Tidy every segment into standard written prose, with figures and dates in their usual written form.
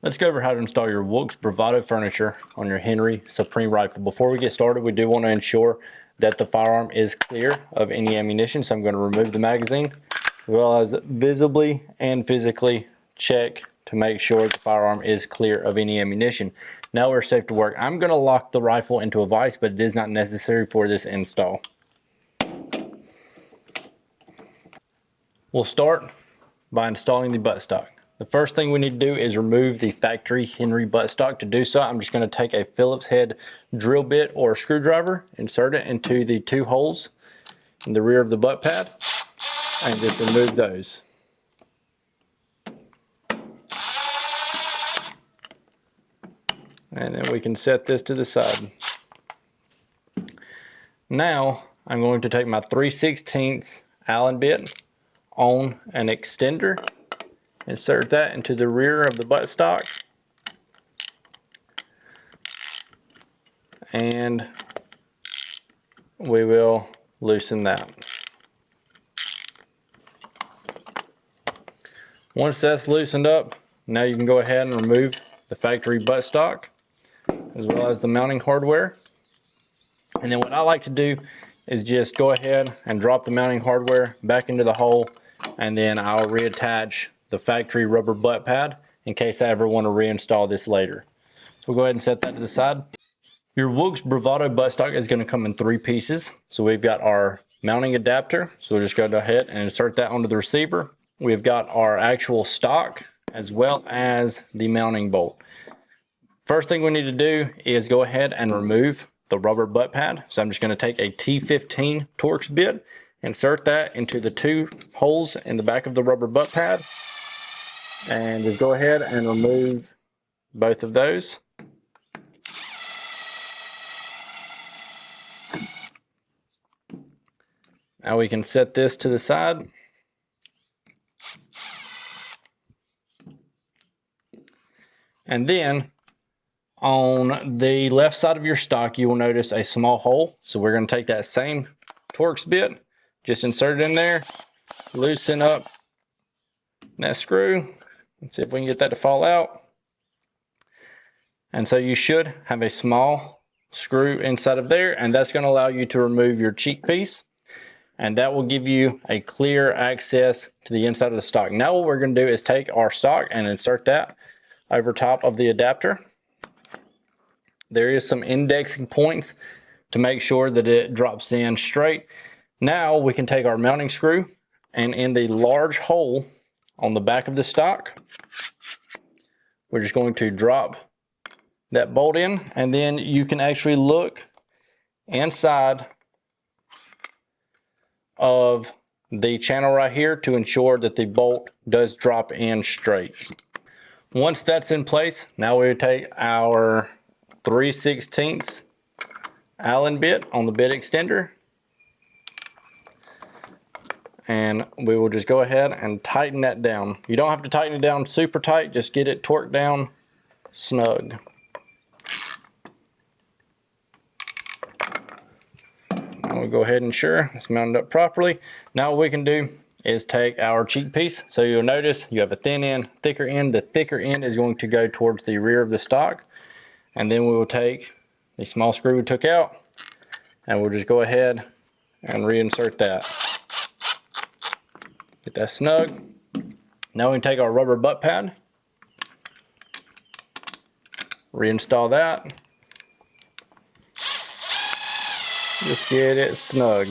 Let's go over how to install your Wilkes Bravado furniture on your Henry Supreme rifle. Before we get started, we do want to ensure that the firearm is clear of any ammunition. So I'm going to remove the magazine, as well as visibly and physically check to make sure the firearm is clear of any ammunition. Now we're safe to work. I'm going to lock the rifle into a vise, but it is not necessary for this install. We'll start by installing the buttstock. The first thing we need to do is remove the factory Henry buttstock. To do so, I'm just going to take a Phillips head drill bit or screwdriver, insert it into the two holes in the rear of the butt pad, and just remove those. And then we can set this to the side. Now, I'm going to take my 3/16 Allen bit on an extender, insert that into the rear of the buttstock, and we will loosen that. Once that's loosened up, now you can go ahead and remove the factory buttstock as well as the mounting hardware. And then what I like to do is just go ahead and drop the mounting hardware back into the hole, and then I'll reattach the factory rubber butt pad in case I ever want to reinstall this later. So we'll go ahead and set that to the side. Your Wilkes Bravado buttstock is going to come in 3 pieces. So we've got our mounting adapter. So we'll just go ahead and insert that onto the receiver. We've got our actual stock as well as the mounting bolt. First thing we need to do is go ahead and remove the rubber butt pad. So I'm just going to take a T15 Torx bit, insert that into the 2 holes in the back of the rubber butt pad, and just go ahead and remove both of those. Now we can set this to the side. And then on the left side of your stock, you will notice a small hole. So we're going to take that same Torx bit, just insert it in there, loosen up that screw. Let's see if we can get that to fall out. And so you should have a small screw inside of there, and that's going to allow you to remove your cheek piece. And that will give you a clear access to the inside of the stock. Now what we're going to do is take our stock and insert that over top of the adapter. There is some indexing points to make sure that it drops in straight. Now we can take our mounting screw, and in the large hole on the back of the stock, we're just going to drop that bolt in, and then you can actually look inside of the channel right here to ensure that the bolt does drop in straight. Once that's in place, now we take our 3/16 Allen bit on the bit extender, and we will just go ahead and tighten that down. You don't have to tighten it down super tight, just get it torqued down snug. We'll go ahead and ensure it's mounted up properly. Now what we can do is take our cheek piece. So you'll notice you have a thin end, thicker end. The thicker end is going to go towards the rear of the stock. And then we will take the small screw we took out, and we'll just go ahead and reinsert that. Get that snug. Now we can take our rubber butt pad, reinstall that. Just get it snug.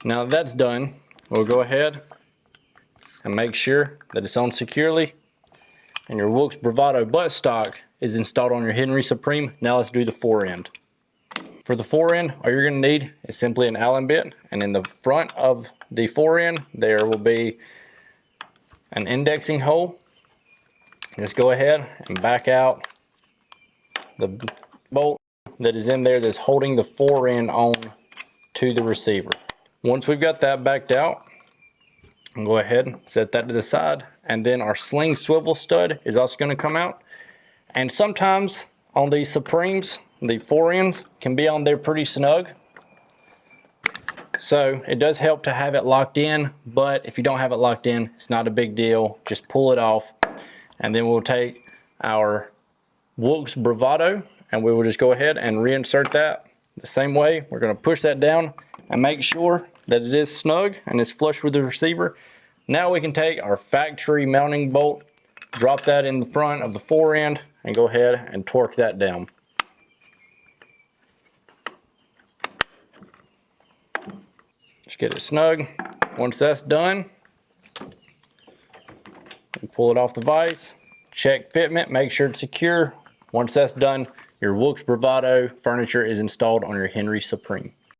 Now that that's done, we'll go ahead and make sure that it's on securely, and your Wilkes Bravado buttstock is installed on your Henry Supreme. Now let's do the fore end. For the fore end, all you're going to need is simply an Allen bit, and in the front of the fore end there will be an indexing hole. Just go ahead and back out the bolt that is in there that's holding the fore end on to the receiver. Once we've got that backed out, we'll go ahead and set that to the side, and then our sling swivel stud is also going to come out. And sometimes on these Supremes, the fore ends can be on there pretty snug. So it does help to have it locked in, but if you don't have it locked in, it's not a big deal. Just pull it off, and then we'll take our Wilkes Bravado and we will just go ahead and reinsert that the same way. We're going to push that down and make sure that it is snug and is flush with the receiver. Now we can take our factory mounting bolt, drop that in the front of the fore end, and go ahead and torque that down. Just get it snug. Once that's done, pull it off the vise, check fitment, make sure it's secure. Once that's done, your Wilkes Bravado furniture is installed on your Henry Supreme.